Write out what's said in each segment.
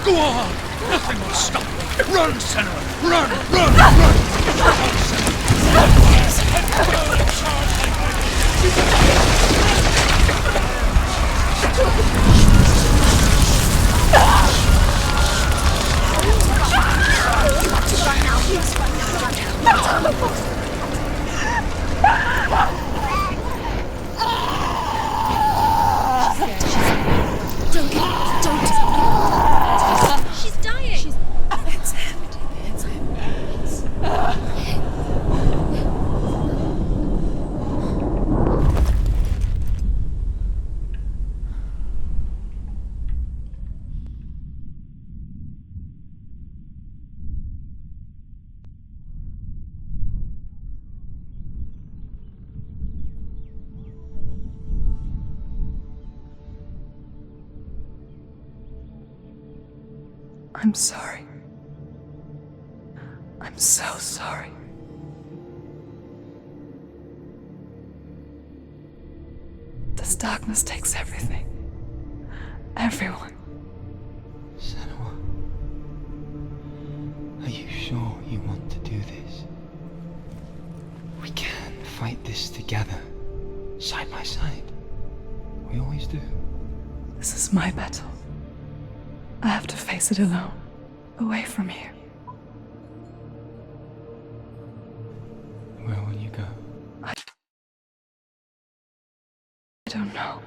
Go on! Nothing will stop you! Run, Senua! Run! Run! Run! Run, She's dying! It's empty. It's empty. I'm sorry. I'm so sorry. This darkness takes everything. Everyone. Senua, are you sure you want to do this? We can fight this together, side by side. We always do. This is my battle. I have to face it alone, away from here. Where will you go? I don't know.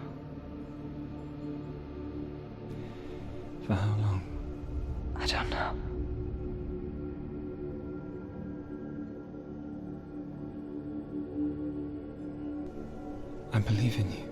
For how long? I don't know. I believe in you.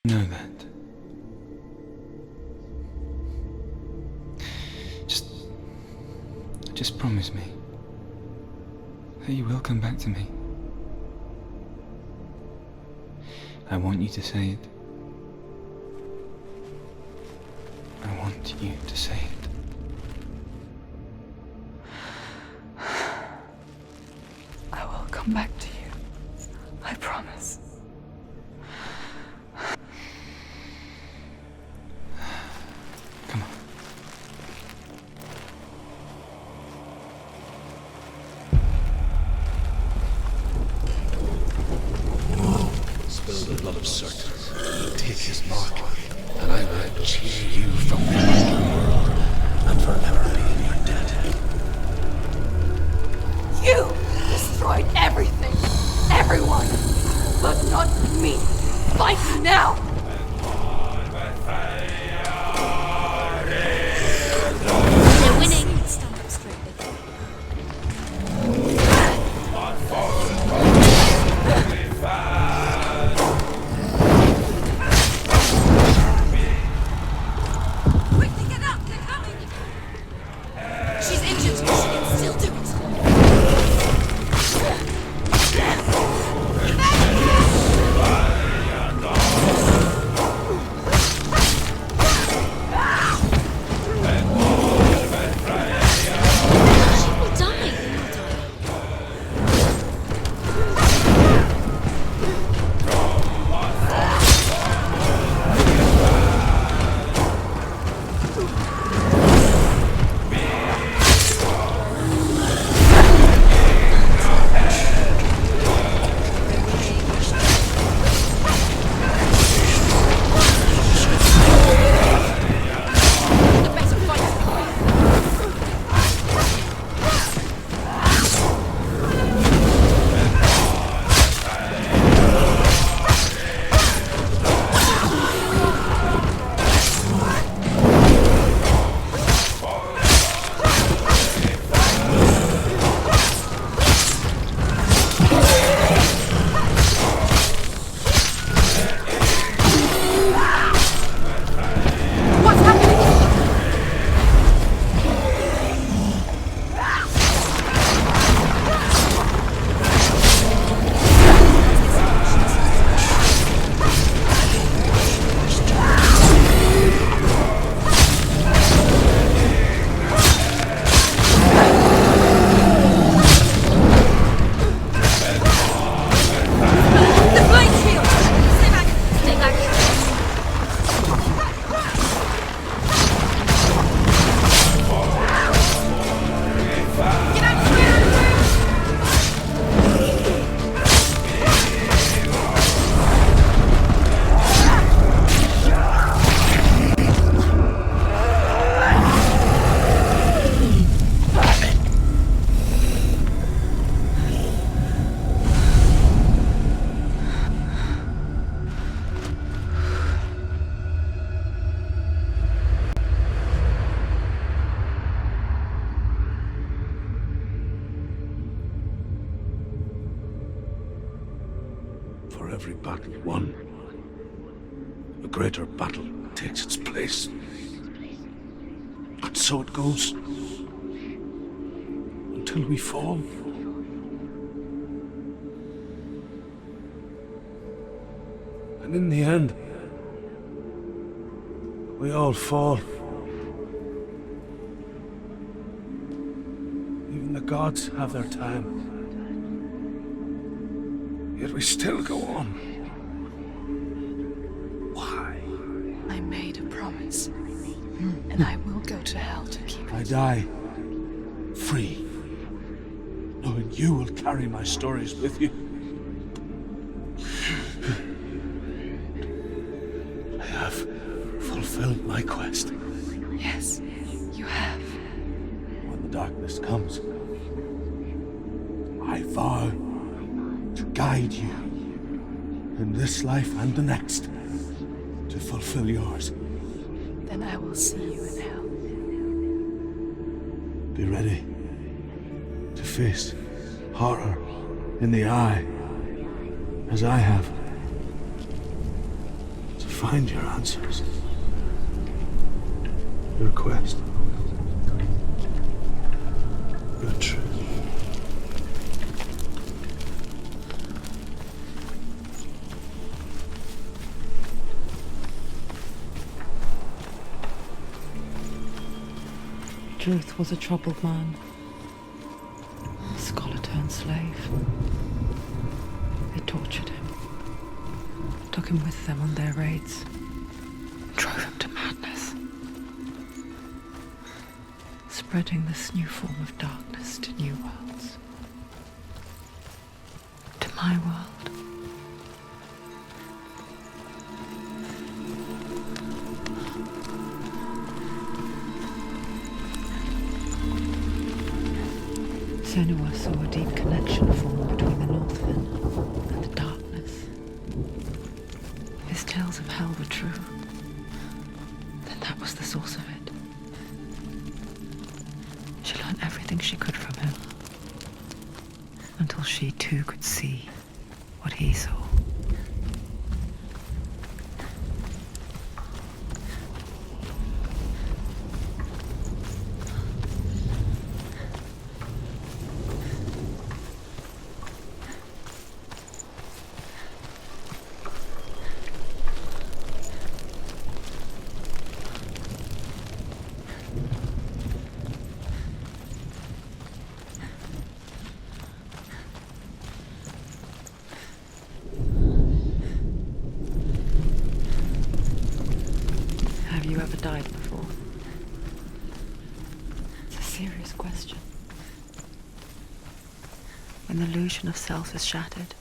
Know that. Just promise me that you will come back to me. I want you to say it. I want you to say it. I will come back to you. I promise. Come on. every battle won, a greater battle takes its place. And so it goes. Until we fall. And in the end, we all fall. Even the gods have their time. Yet we still go on. Why? I made a promise, and I will go to hell to keep I it. die free, knowing you will carry my stories with you. I have fulfilled my quest. Yes, you have. When the darkness comes, I vow to guide you in this life and the next to fulfill yours. Then I will see you in hell. Be ready to face horror in the eye, as I have, to find your answers, your quest, your truth. Truth was a troubled man, a scholar turned slave. They tortured him, took him with them on their raids, drove him to madness, spreading this new form of darkness to new worlds, to my world. Senua saw a deep connection form between the Northmen and the darkness. If his tales of hell were true, then that was the source of it. She learned everything she could from him, until she too could see what he saw. Have you ever died before? It's a serious question. When the illusion of self is shattered,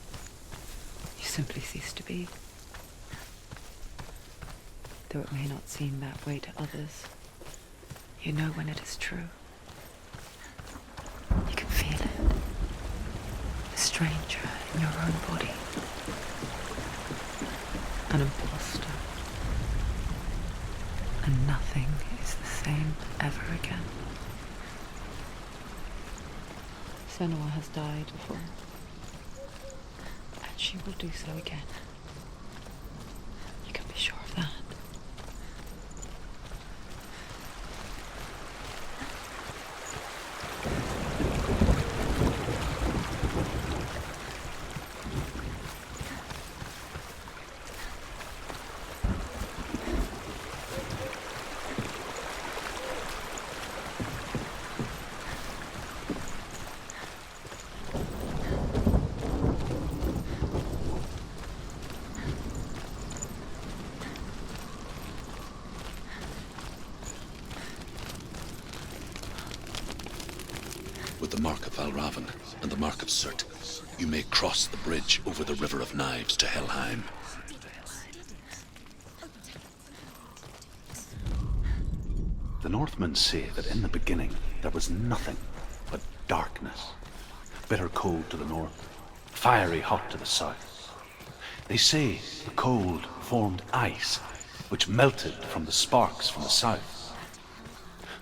you simply cease to be. Though it may not seem that way to others, you know when it is true. You can feel it. A stranger in your own body. An imposter. And nothing is the same ever again. Senua has died before, and she will do so again. You can be sure of that. With the mark of Valravan and the mark of Surt, you may cross the bridge over the River of Knives to Helheim. The Northmen say that in the beginning there was nothing but darkness. Bitter cold to the north, fiery hot to the south. They say the cold formed ice, which melted from the sparks from the south.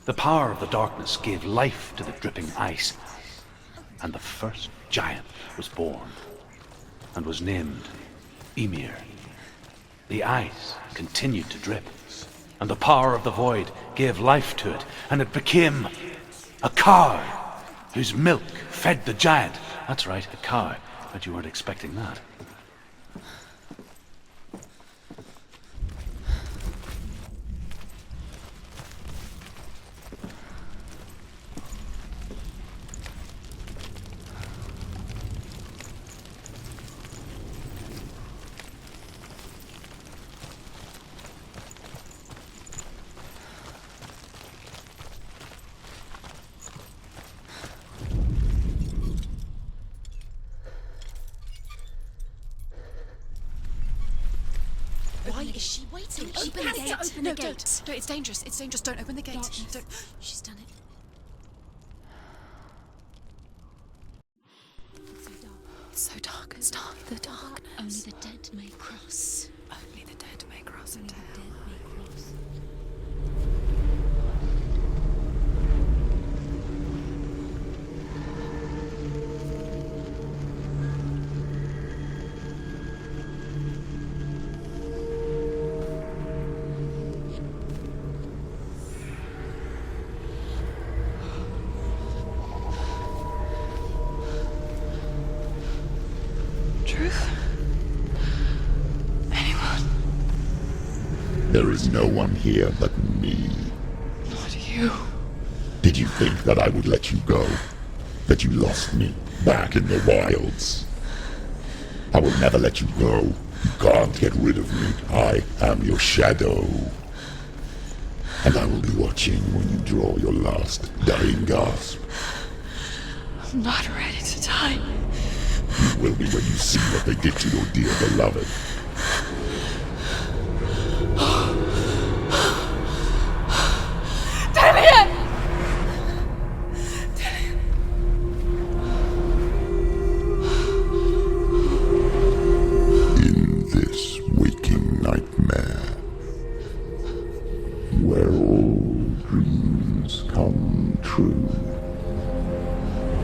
The power of the darkness gave life to the dripping ice, and the first giant was born, and was named Ymir. The ice continued to drip, and the power of the void gave life to it, and it became a cow whose milk fed the giant. That's right, a cow. Bet you weren't expecting that. Why is she waiting? Open the gate. Open the gate. No, it's dangerous. It's dangerous. Don't open the gate. Don't. She's done it. It's so dark. It's dark. The darkness. Only the dead may cross. Only the dead may cross into hell. Truth? Anyone? There is no one here but me. Not you. Did you think that I would let you go? That you lost me back in the wilds? I will never let you go. You can't get rid of me. I am your shadow. And I will be watching when you draw your last dying gasp. I'm not ready to die. You will be when you see what they did to your dear beloved. In this waking nightmare, where all dreams come true,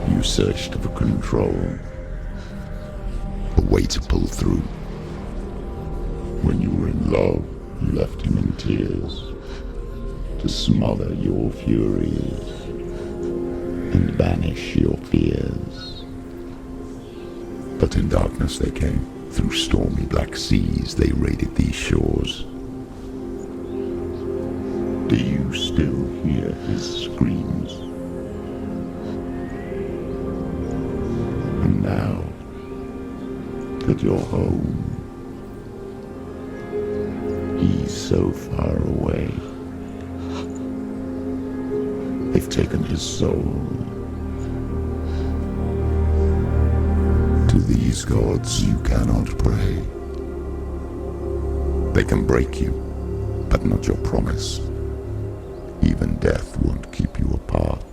you searched for control. A way to pull through. When you were in love, you left him in tears to smother your furies and banish your fears. But in darkness they came. Through stormy black seas they raided these shores. Do you still hear his screams? And now that you're home, he's so far away. They've taken his soul. To these gods you cannot pray. They can break you, but not your promise. Even death won't keep you apart.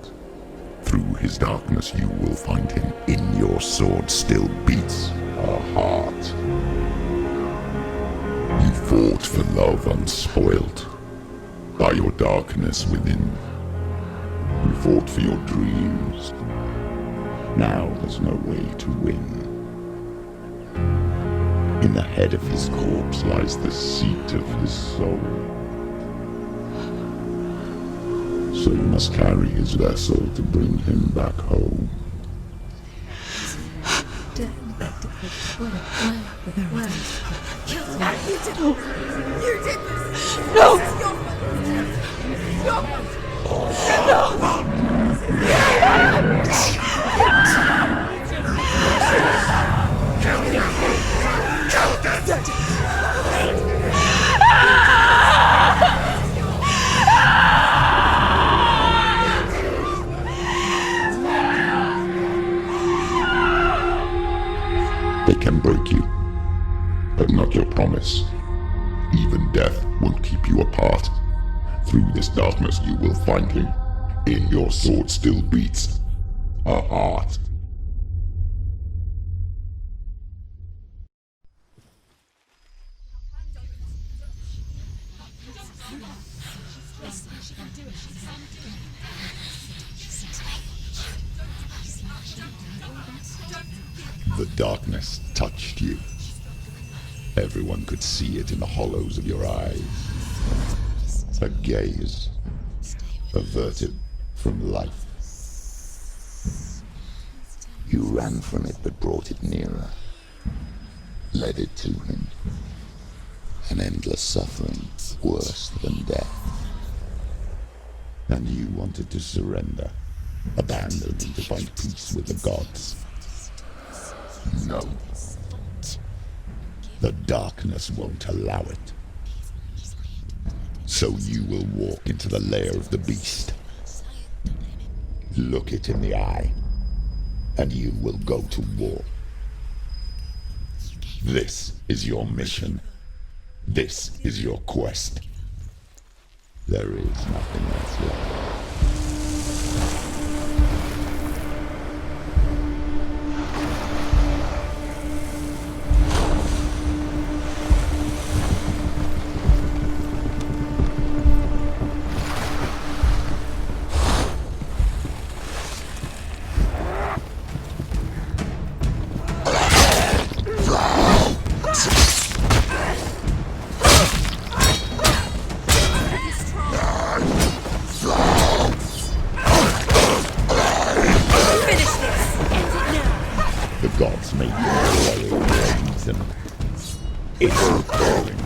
Through his darkness you will find him. In your sword still beats a heart. You fought for love unspoilt by your darkness within. You fought for your dreams. Now there's no way to win. In the head of his corpse lies the seat of his soul. So you must carry his vessel to bring him back home. They can break you, but not your promise. Even death won't keep you apart. Through this darkness you will find him. In your sword still beats a heart. The darkness touched you. Everyone could see it in the hollows of your eyes. A gaze averted from life. You ran from it but brought it nearer. Led it to him. An endless suffering, worse than death. And you wanted to surrender, abandon and to find peace with the gods. No. The darkness won't allow it. So you will walk into the lair of the beast. Look it in the eye, and you will go to war. This is your mission. This is your quest. There is nothing else left. The gods may be blurring brains and it's calling.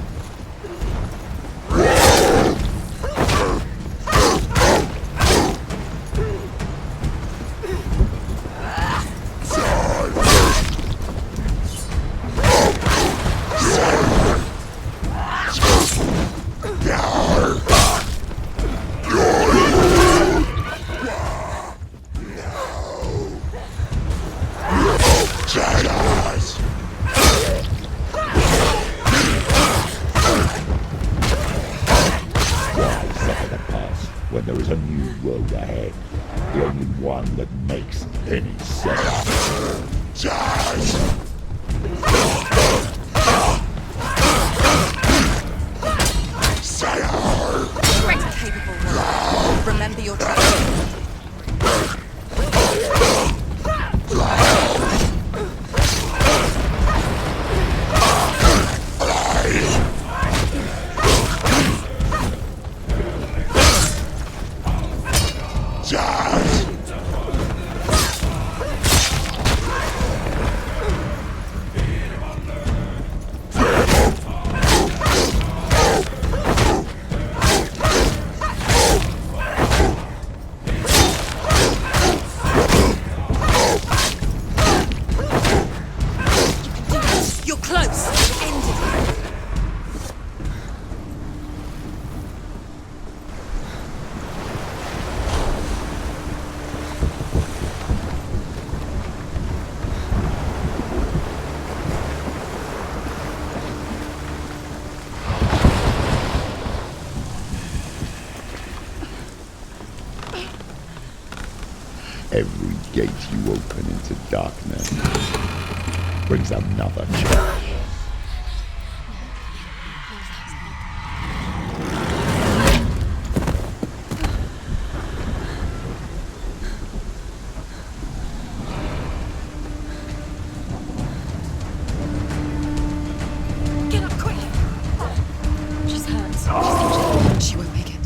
When there is a new road ahead, the only one that makes any sense. Great capable one. Remember your training. You're close. End it. Every gate you open into darkness brings another challenge. Get up quick. She's hurt. She won't make it.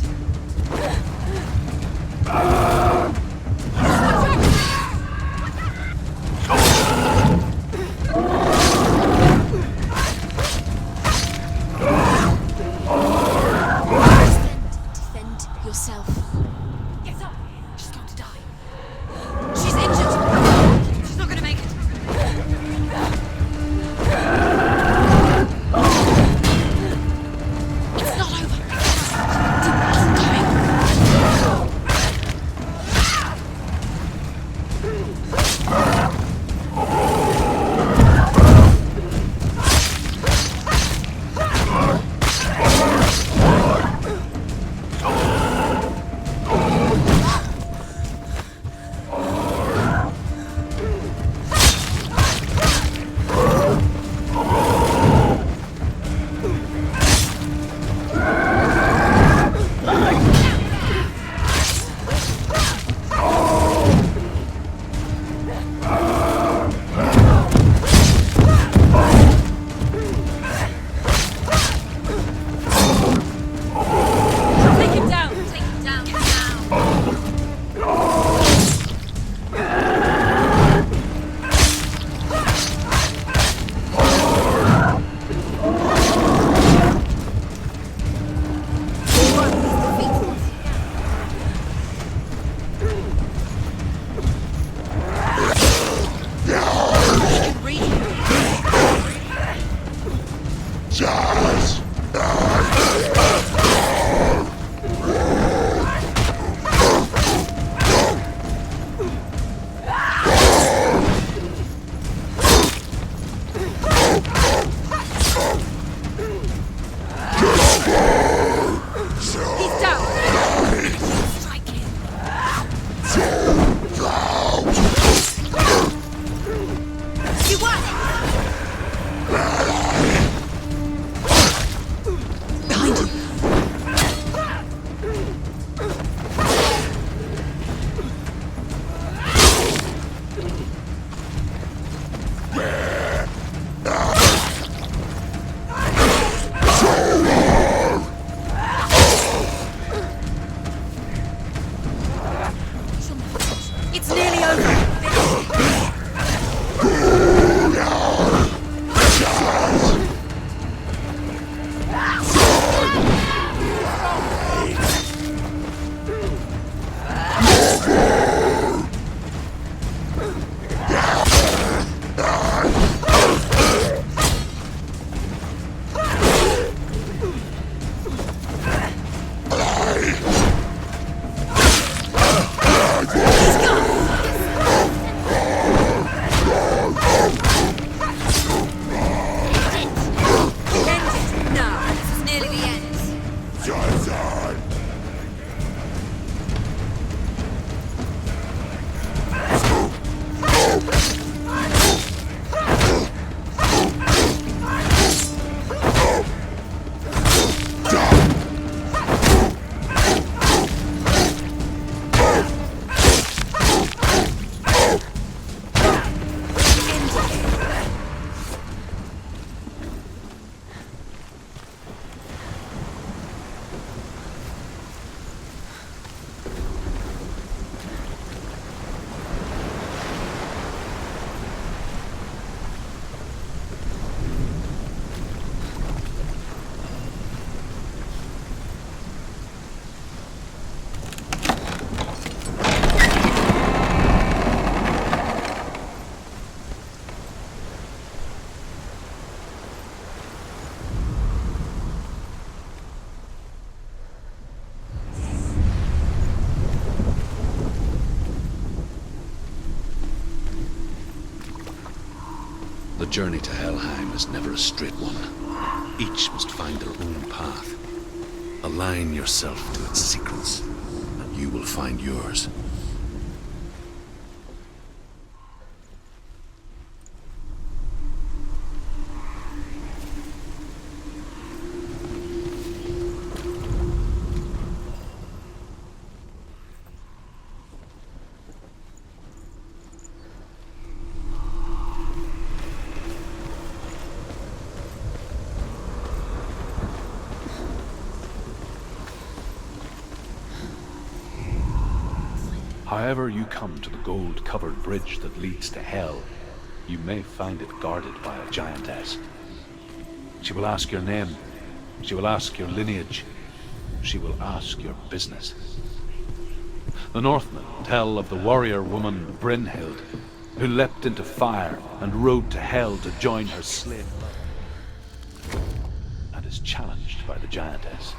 journey to Helheim is never a straight one. Each must find their own path. Align yourself to its secrets, and you will find yours. However you come to the gold-covered bridge that leads to Hell, you may find it guarded by a giantess. She will ask your name. She will ask your lineage. She will ask your business. The Northmen tell of the warrior woman Brynhild, who leapt into fire and rode to Hell to join her slain love, and is challenged by the giantess.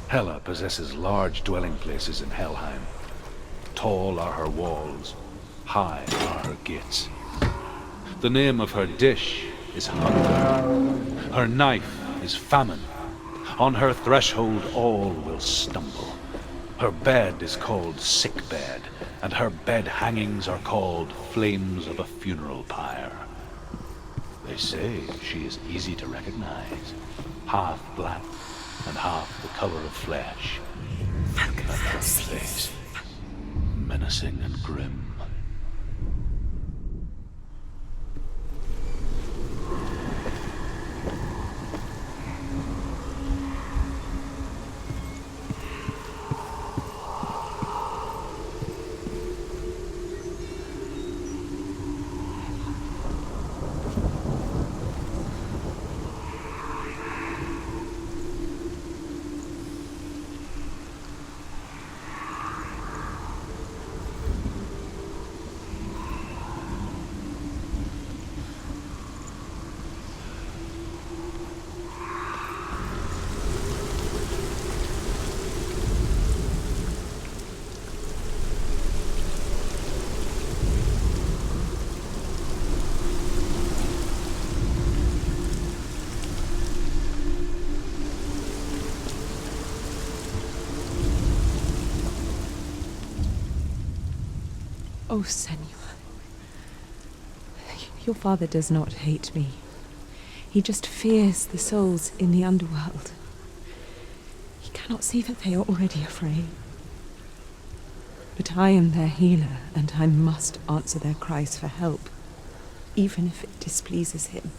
Hela possesses large dwelling places in Helheim. Tall are her walls, high are her gates. The name of her dish is hunger. Her knife is famine. On her threshold all will stumble. Her bed is called sick bed, and her bed hangings are called flames of a funeral pyre. They say she is easy to recognize, half black and half the color of flesh. And her face, menacing and grim. Oh, Senua. Your father does not hate me. He just fears the souls in the underworld. He cannot see that they are already afraid. But I am their healer, and I must answer their cries for help, even if it displeases him.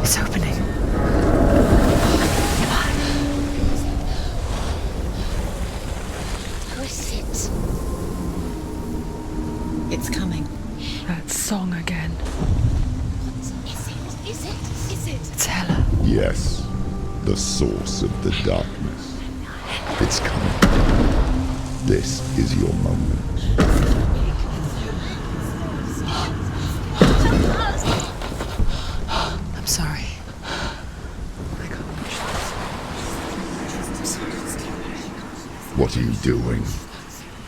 It's opening. Who is it? It's coming. That song again. Is it? Is it? Is it? It's Hela. Yes, the source of the darkness. It's coming. This is your moment. I'm sorry. I can't push this. What are you doing?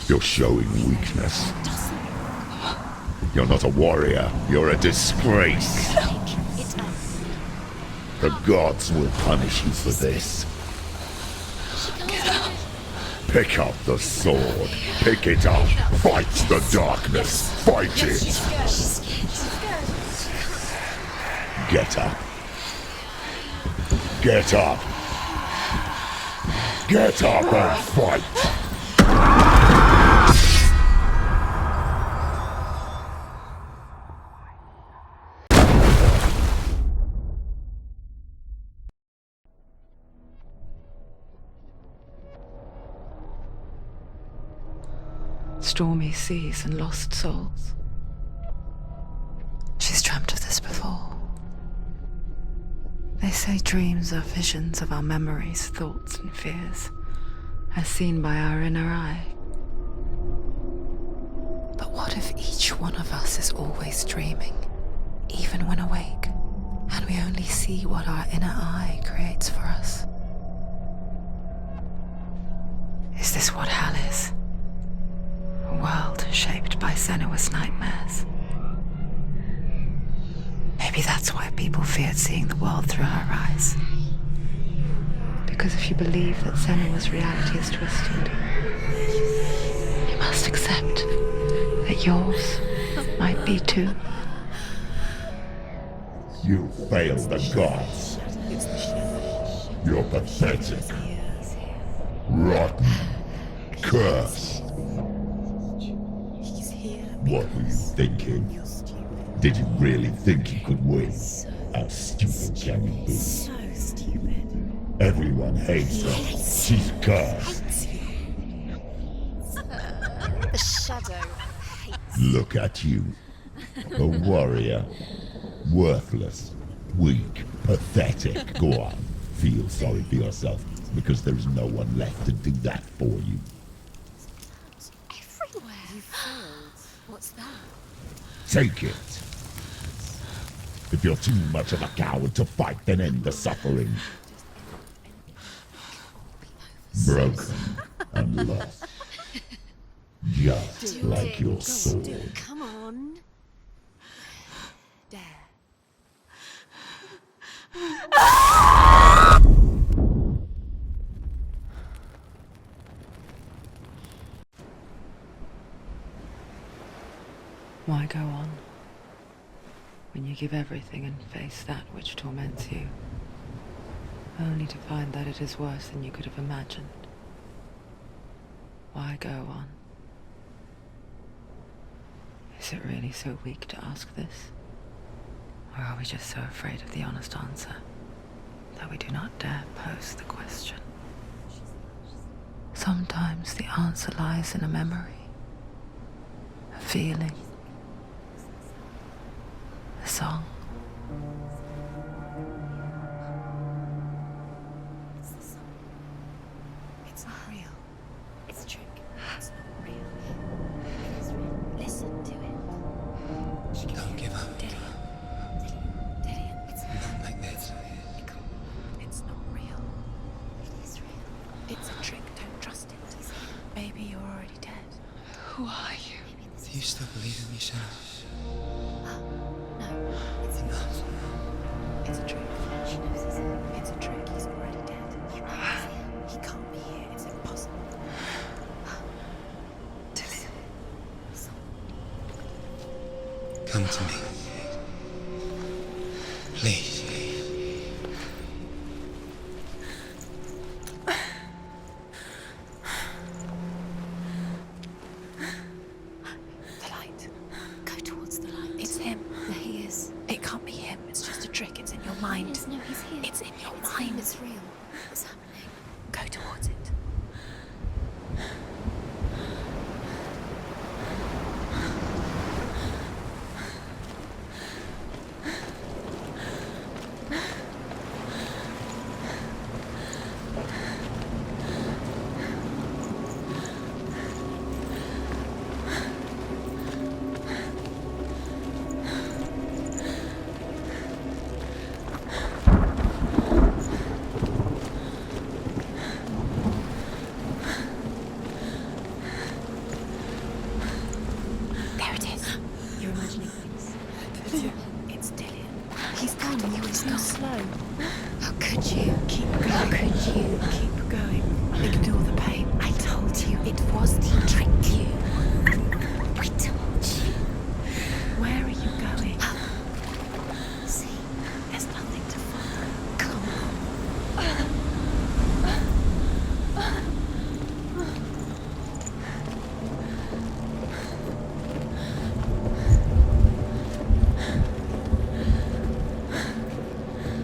You're showing weakness. You're not a warrior. You're a disgrace. The gods will punish you for this. Pick up the sword. Pick it up. Fight the darkness. Fight it. Get up. Get up. Get up and fight. Stormy seas and lost souls. She's dreamt of this before. They say dreams are visions of our memories, thoughts and fears, as seen by our inner eye. But what if each one of us is always dreaming, even when awake, and we only see what our inner eye creates for us? Is this what hell is? A world shaped by Senua's nightmares. Maybe that's why people feared seeing the world through her eyes. Because if you believe that Senua's reality is twisted, you must accept that yours might be too. You failed the gods. You're pathetic. Rotten. Cursed. What were you thinking? Did you really think you could win? How stupid can you be? So stupid. Everyone hates her. She's cursed. The shadow hates. Look at you. A warrior. Worthless. Weak. Pathetic. Go on. Feel sorry for yourself, because there's no one left to do that for you. Everywhere. You failed. What's that? Take it. If you're too much of a coward to fight, then end the suffering. Broken and lost. Just like your sword. Come on. Dare. Why go on when you give everything and face that which torments you, only to find that it is worse than you could have imagined? Why go on? Is it really so weak to ask this? Or are we just so afraid of the honest answer that we do not dare pose the question? Sometimes the answer lies in a memory, a feeling, a song. It's not real. It's a trick. It's not real. It is real. Listen to it. Don't give up. Dillian. It's Not like this. It's not real. It is real. It's a trick. Don't trust it. Maybe you're already dead. Who are you? Do you still believe in me, Senua? No, it's Enough. It's a trick. She knows it's him. It's a trick. He's already dead. He can't be here. It's impossible. Dillian. Come to me. Please. The light. Go towards the light. It's him. There he is. It can't be him. It's just a trick. It's in your mind. mind. Yes, no, he's here. It's in your It's mind. real, it's real. What's happening? Go towards it. There it is. You're imagining things. It's Dillian. He's gone. You were so slow. How could you? Keep going. How could you? Keep going. Ignore the pain. I told you it was he tricked you. I told you. Where are you going? See, There's nothing to follow. come on.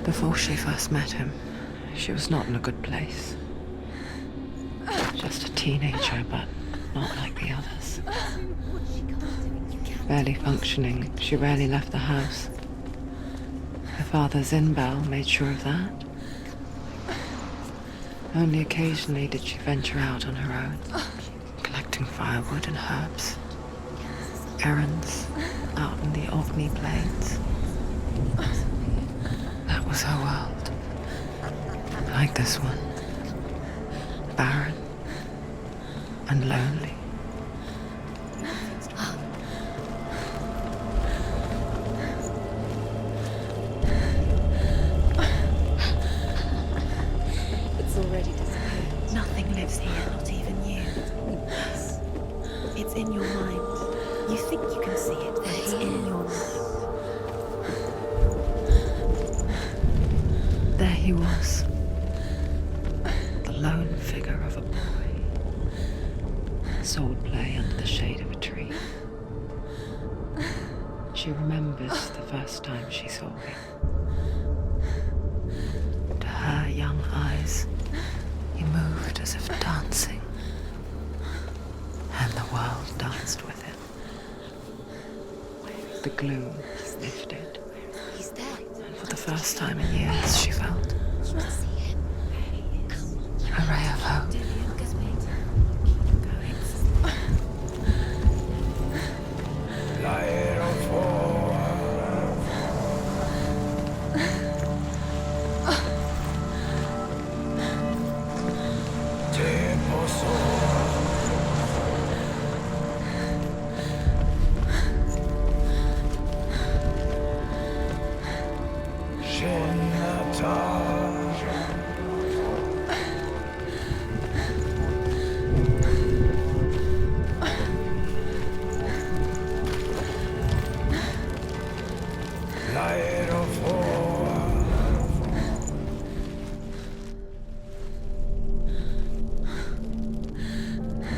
Before she first met him, she was not in a good place. Just a teenager, but not like the others. What's she got doing? You can't. Barely functioning, she rarely left the house. Her father's in-bell made sure of that. Only occasionally did she venture out on her own, collecting firewood and herbs. Errands out in the Orkney Plains. That was her world. Like this one. Barren and lonely. It's already disappeared. Nothing lives here, not even you. Yes. It's in your mind. You think you can see it, but it's in your mind. There he was. The lone figure of a boy. Sword play under the shade of a tree. She remembers the first time she saw him. To her young eyes, he moved as if dancing, and the world danced with him. The gloom lifted, He's there. and for the first time in years, she felt You must see him. Come on. a ray of hope. Dillian, go wait.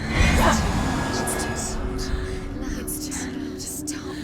It's too soft. It's too stop.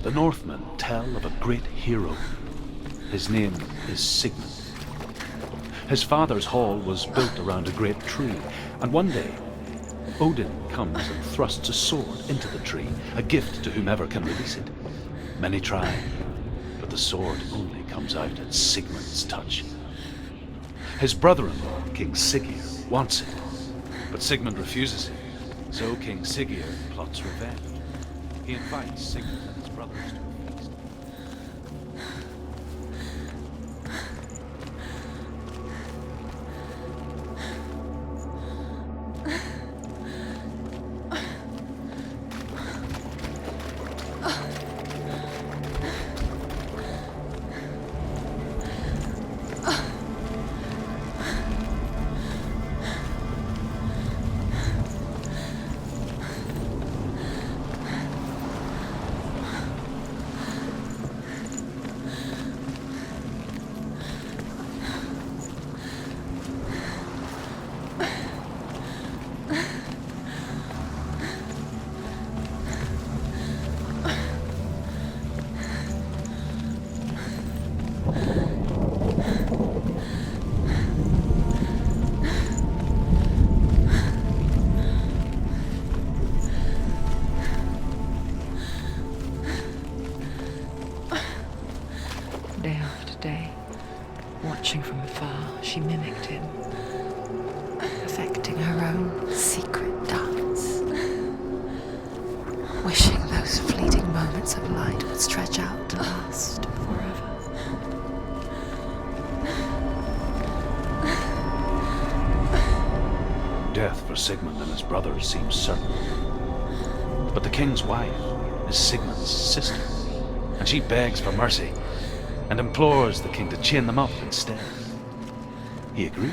The Northmen tell of a great hero. His name is Sigmund. His father's hall was built around a great tree, and one day Odin comes and thrusts a sword into the tree, a gift to whomever can release it. Many try, but But the sword only comes out at Sigmund's touch. His brother-in-law, King Siggeir, wants it, but Sigmund refuses it. So King Siggeir plots revenge. He invites Sigmund and his brothers to a feast. Day after day, watching from afar, she mimicked him, perfecting her own secret dance, wishing those fleeting moments of light would stretch out to last forever. Death for Sigmund and his brothers seems certain. But the king's wife is Sigmund's sister, and she begs for mercy and implores the king to chain them up instead. He agrees.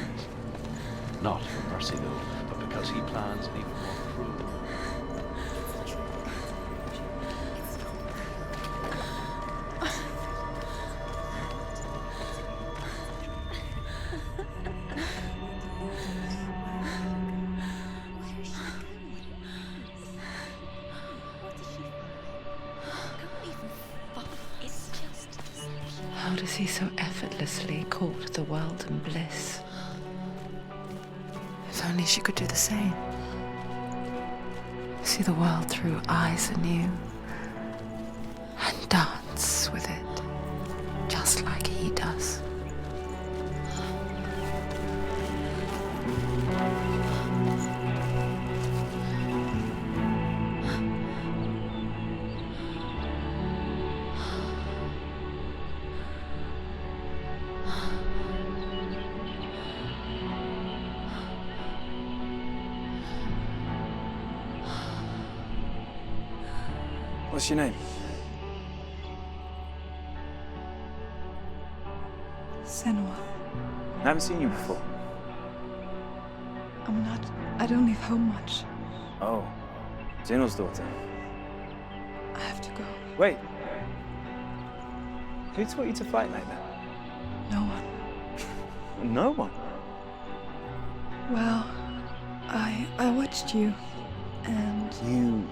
Not for mercy, though, but because he plans an even more cruel. How does he so effortlessly court the world and bliss? If only she could do the same. See the world through eyes anew and dance with it, just like he does. What's your name? Senua. I haven't seen you before. I'm not. I don't leave home much. Oh, Zeno's daughter. I have to go. Wait. Who taught you to fight like that? No one. No one. Well, I watched you, and You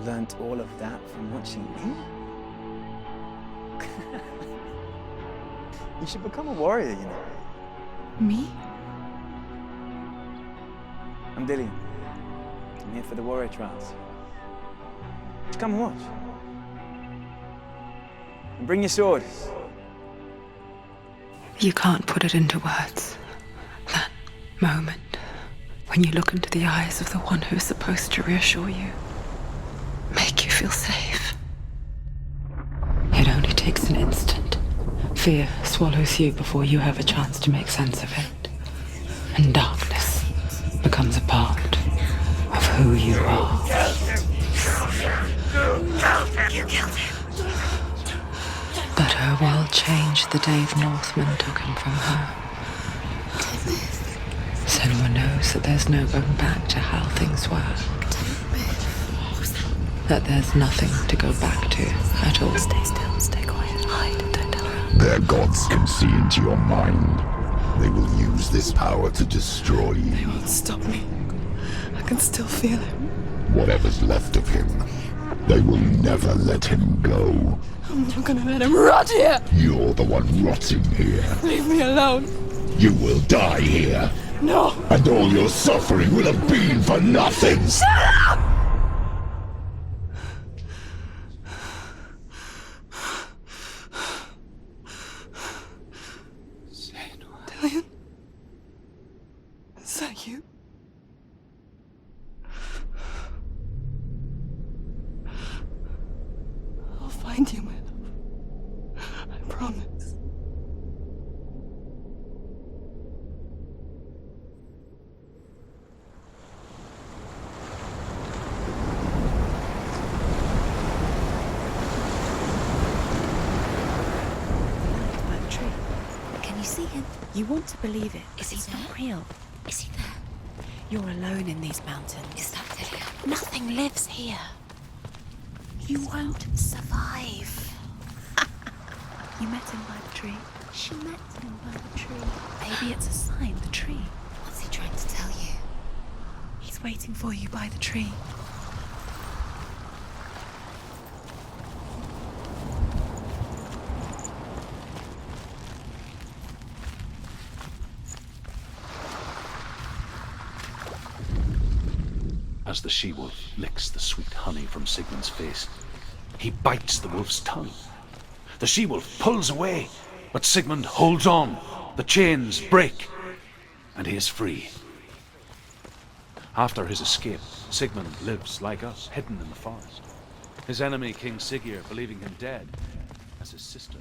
learnt all of that from watching me? You should become a warrior, you know. me? I'm Dillian. I'm here for the warrior trials. Just come and watch. And bring your sword. You can't put it into words. That moment when you look into the eyes of the one who's supposed to reassure you, make you feel safe. It only takes an instant. Fear swallows you before you have a chance to make sense of it. And darkness becomes a part of who you are. But her world changed the day the Northmen took him from her. Senua knows that there's no going back to how things were. That there's nothing to go back to at all. Stay still, stay quiet, hide, don't tell her. Their gods can see into your mind. They will use this power to destroy They you. won't stop me. I can still feel him. Whatever's left of him, they will never let him go. I'm not gonna let him rot here. You're the one rotting here. Leave me alone. You will die here, No. and all your suffering will have been for nothing. Shut up! him? You want to believe it, but Is he he's not there? real. Is he there? You're alone in these mountains. Is that Delia? Nothing lives here. You won't survive. You met him by the tree. She met him by the tree. Maybe it's a sign, the tree. What's he trying to tell you? He's waiting for you by the tree. As the she-wolf licks the sweet honey from Sigmund's face, he bites the wolf's tongue. The she-wolf pulls away, but Sigmund holds on. The chains break, and he is free. After his escape, Sigmund lives like us, hidden in the forest. His enemy, King Siggeir, believing him dead, as his sister.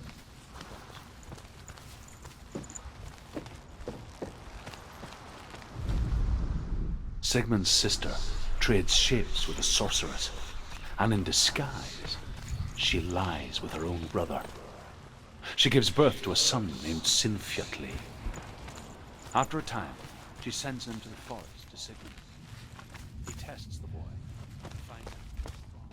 Sigmund's sister trades shapes with a sorceress, and in disguise, she lies with her own brother. She gives birth to a son named Sinfjotli. After a time, she sends him to the forest to Sigmund. He tests the boy and finds him strong.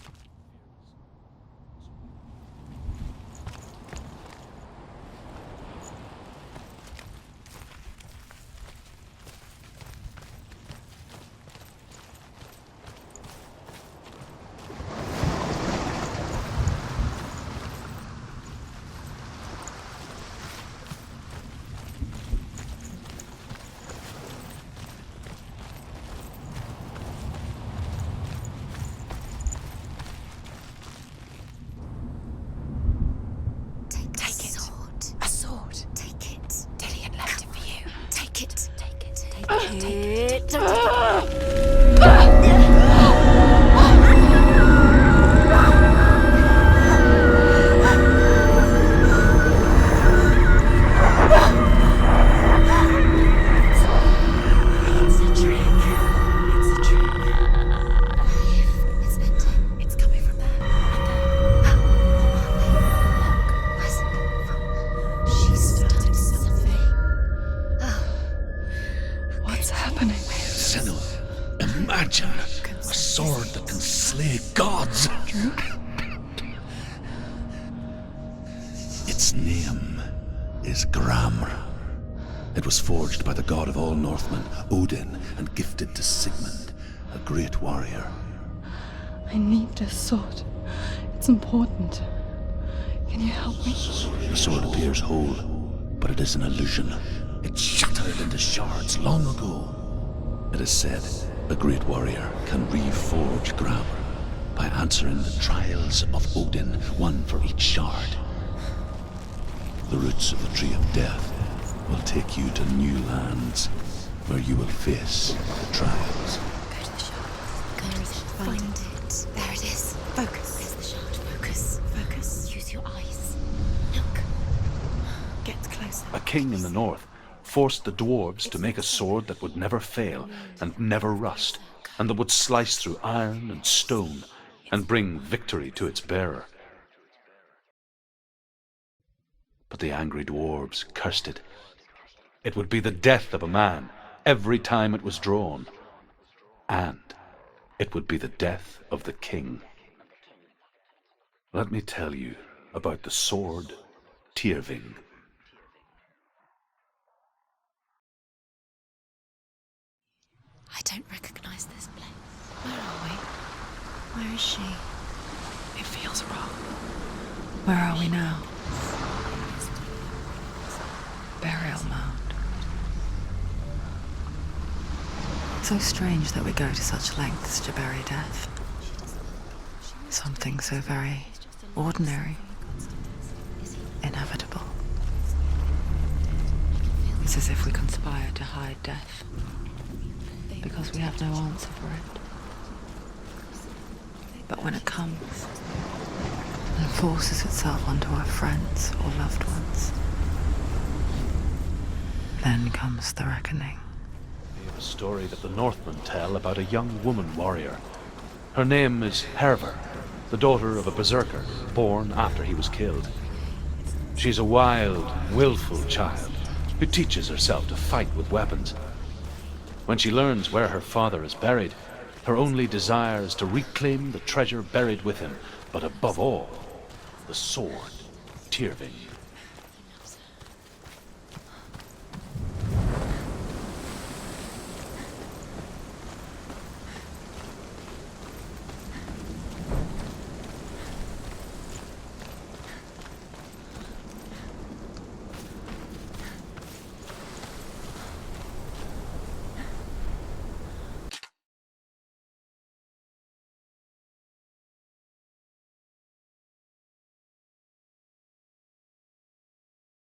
Take it. A sword. Take it. Dillian left it for you. Take it. Take it. Take Take it. it. It's a trick. It's a trick. It's ending. It's coming from there. Where's it coming from? She started something. What's happening? Senua, imagine a sword that can slay gods. Its name is Gramr. It was forged by the god of all Northmen, Odin, and gifted to Sigmund, a great warrior. I need this sword. It's important. Can you help me? The sword appears whole, but it is an illusion. It shattered into shards long ago. It is said a great warrior can reforge Gramr by answering the trials of Odin, one for each shard. The roots of the Tree of Death will take you to new lands where you will face the trials. Go to the shard. Where is it? Find it. There it is. Focus. There's the shard. Focus. Focus. Use your eyes. Look. Get closer. A king in the north forced the dwarves to make a sword that would never fail and never rust, and that would slice through iron and stone and bring victory to its bearer. But the angry dwarves cursed it. It would be the death of a man every time it was drawn, and it would be the death of the king. Let me tell you about the sword Tyrving. I don't recognize this place. Where are we? Where is she? It feels wrong. Where are we now? Burial mound. So strange that we go to such lengths to bury death. Something so very ordinary, inevitable. It's as if we conspire to hide death, because we have no answer for it. But when it comes and forces itself onto our friends or loved ones, then comes the reckoning. We have a story that the Northmen tell about a young woman warrior. Her name is Hervor, the daughter of a berserker born after he was killed. She's a wild, willful child, who teaches herself to fight with weapons. When she learns where her father is buried, her only desire is to reclaim the treasure buried with him, but above all, the sword Tyrving